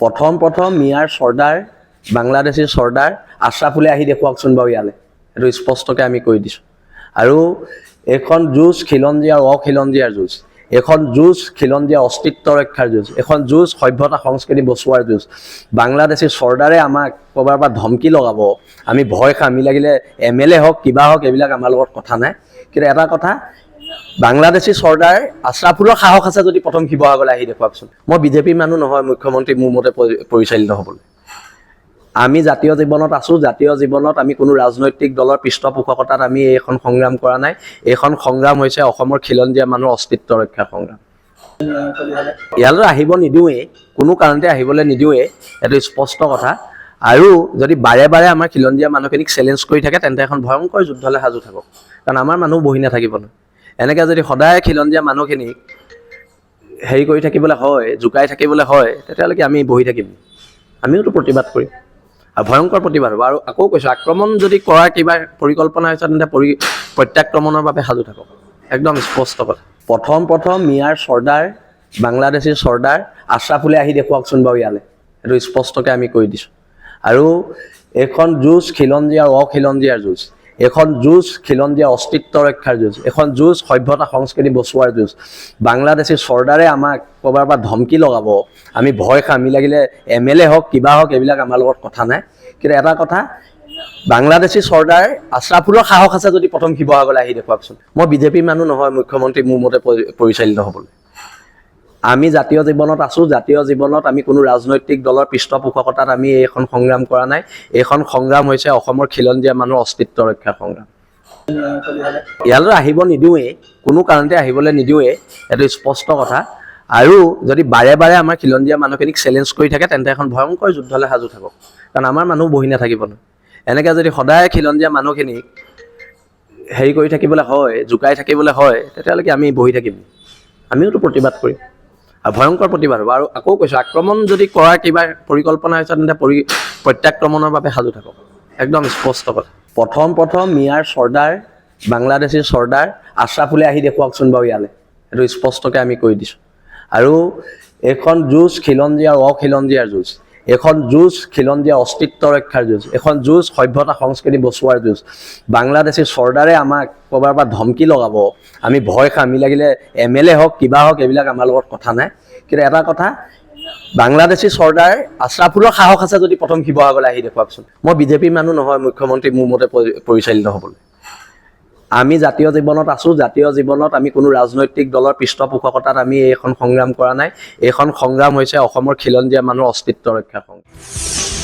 প্ৰথম মিয়াৰ চৰ্দাৰ বাংলাদেশী চৰ্দাৰ আশ্ৰাফুলে আহি দেখুৱাকচোন বাৰু ইয়ালৈ, এইটো স্পষ্টকৈ আমি কৈ দিছোঁ। আৰু এইখন যুঁজ খিলঞ্জীয়া আৰু অখিলঞ্জীয়াৰ যুঁজ, এইখন যুঁজ খিলঞ্জীয়া অস্তিত্ব ৰক্ষাৰ যুঁজ, এখন যুঁজ সভ্যতা সংস্কৃতি বচোৱাৰ যুঁজ। বাংলাদেশী চৰ্দাৰে আমাক ক'ৰবাৰ পৰা ধমকি লগাব, আমি ভয় খাম, আমি লাগিলে MLA হওক কিবা হওক এইবিলাক আমাৰ লগত কথা নাই। কিন্তু এটা কথা, বাংলাদেশী চৰ্দাৰ আশ্ৰাফুলৰ সাহস আছে যদি প্ৰথম শিৱসাগৰলৈ আহি দেখুৱাকচোন। মই বিজেপিৰ মানুহ নহয় মুখ্যমন্ত্ৰী মোৰ মতে পৰিচালিত হ'বলৈ। আমি জাতীয় জীৱনত আছোঁ, জাতীয় জীৱনত আমি কোনো ৰাজনৈতিক দলৰ পৃষ্ঠপোষকতাত আমি এইখন সংগ্ৰাম কৰা নাই। এইখন সংগ্ৰাম হৈছে অসমৰ খিলঞ্জীয়া মানুহৰ অস্তিত্ব ৰক্ষাৰ সংগ্ৰাম। ইয়ালৈ আহিব নিদিওঁৱেই, কোনো কাৰণতে আহিবলৈ নিদিওঁৱেই, এইটো স্পষ্ট কথা। আৰু যদি বাৰে বাৰে আমাৰ খিলঞ্জীয়া মানুহখিনিক চেলেঞ্জ কৰি থাকে তেন্তে এখন ভয়ংকৰ যুদ্ধলৈ সাজু থাকক, কাৰণ আমাৰ মানুহ বহি নাথাকিব নহয়। এনেকৈ যদি সদায় খিলঞ্জীয়া মানুহখিনিক হেৰি কৰি থাকিবলৈ হয়, জোকাই থাকিবলৈ হয়, তেতিয়ালৈকে আমি বহি থাকিম, আমিওতো প্ৰতিবাদ কৰিম আৰু ভয়ংকৰ প্ৰতিবাদ হ'ব। আৰু আকৌ কৈছোঁ, আক্ৰমণ যদি কৰাৰ কিবা পৰিকল্পনা হৈছে তেন্তে প্ৰত্যাক্ৰমণৰ বাবে সাজু থাকক, একদম স্পষ্ট কথা। প্ৰথম মিয়াৰ চৰ্দাৰ বাংলাদেশী চৰ্দাৰ আশ্ৰাফুলে আহি দেখুৱাকচোন বাৰু ইয়ালৈ, এইটো স্পষ্টকৈ আমি কৈ দিছোঁ। আৰু এইখন যুঁজ খিলঞ্জীয়া আৰু অখিলঞ্জীয়াৰ যুঁজ, এইখন যুঁজ খিলঞ্জীয়া অস্তিত্ব ৰক্ষাৰ যুঁজ, এখন যুঁজ সভ্যতা সংস্কৃতি বচোৱাৰ যুঁজ। বাংলাদেশী চৰ্দাৰে আমাক ক'ৰবাৰ পৰা ধমকি লগাব, আমি ভয় খাম, আমি লাগিলে MLA হওক কিবা হওক এইবিলাক আমাৰ লগত কথা নাই। কিন্তু এটা কথা, বাংলাদেশী চৰ্দাৰ আশ্ৰাফুলৰ সাহস আছে যদি প্ৰথম শিৱসাগৰলৈ আহি দেখুৱাকচোন। মই বিজেপিৰ মানুহ নহয় মুখ্যমন্ত্ৰী মোৰ মতে পৰিচালিত হ'বলৈ। আমি জাতীয় জীৱনত আছোঁ, জাতীয় জীৱনত আমি কোনো ৰাজনৈতিক দলৰ পৃষ্ঠপোষকতাত আমি এইখন সংগ্ৰাম কৰা নাই। এইখন সংগ্ৰাম হৈছে অসমৰ খিলঞ্জীয়া মানুহৰ অস্তিত্ব ৰক্ষাৰ সংগ্ৰাম। ইয়ালৈ আহিব নিদিওঁৱেই, কোনো কাৰণতে আহিবলৈ নিদিওঁৱেই, এইটো স্পষ্ট কথা। আৰু যদি বাৰে বাৰে আমাৰ খিলঞ্জীয়া মানুহখিনিক চেলেঞ্জ কৰি থাকে তেন্তে এখন ভয়ংকৰ যুদ্ধলৈ সাজু থাকক, কাৰণ আমাৰ মানুহ বহি নাথাকিব নহয়। এনেকৈ যদি সদায় খিলঞ্জীয়া মানুহখিনিক হেৰি কৰি থাকিবলৈ হয়, জোকাই থাকিবলৈ হয়, তেতিয়ালৈকে আমি বহি থাকিম, আমিওতো প্ৰতিবাদ কৰিম আৰু ভয়ংকৰ প্ৰতিবাদ হ'ব। আৰু আকৌ কৈছোঁ, আক্ৰমণ যদি কৰাৰ কিবা পৰিকল্পনা হৈছে তেন্তে প্ৰত্যাক্ৰমণৰ বাবে সাজু থাকক, একদম স্পষ্ট কথা। প্ৰথম মিয়াৰ চৰ্দাৰ বাংলাদেশী চৰ্দাৰ আশ্ৰাফুলে আহি দেখুৱাকচোন বাৰু ইয়ালৈ, এইটো স্পষ্টকৈ আমি কৈ দিছোঁ। আৰু এইখন যুঁজ খিলঞ্জীয়া আৰু অখিলঞ্জীয়াৰ যুঁজ, এইখন যুঁজ খিলঞ্জীয়া অস্তিত্ব ৰক্ষাৰ যুঁজ, এখন যুঁজ সভ্যতা সংস্কৃতি বচোৱাৰ যুঁজ। বাংলাদেশী চৰ্দাৰে আমাক ক'ৰবাৰ পৰা ধমকি লগাব, আমি ভয় খাম, আমি লাগিলে MLA হওক কিবা হওক এইবিলাক আমাৰ লগত কথা নাই। কিন্তু এটা কথা, বাংলাদেশী চৰ্দাৰ আশ্ৰাফুলৰ সাহস আছে যদি প্ৰথম শিৱসাগৰলৈ আহি দেখুৱাকচোন। মই বিজেপিৰ মানুহ নহয় মুখ্যমন্ত্ৰী মোৰ মতে পৰিচালিত হ'বলৈ। আমি জাতীয় জীৱনত আছোঁ, জাতীয় জীৱনত আমি কোনো ৰাজনৈতিক দলৰ পৃষ্ঠপোষকতাত আমি এইখন সংগ্ৰাম কৰা নাই। এইখন সংগ্ৰাম হৈছে অসমৰ খিলঞ্জীয়া মানুহৰ অস্তিত্ব ৰক্ষাৰ সংগ্ৰাম।